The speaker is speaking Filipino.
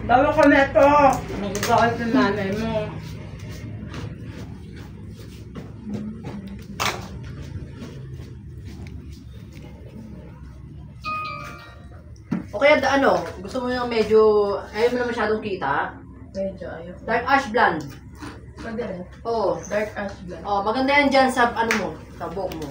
Bawa ka na ito. Magkakal sa nanay mo. O kaya ano, gusto mo yung medyo, ayaw mo na masyadong kita? Medyo ayaw. Dark ash blonde. Pwede rin. Oo. Dark ash blonde. Oh, maganda yan dyan sa ano mo, sa buhok mo.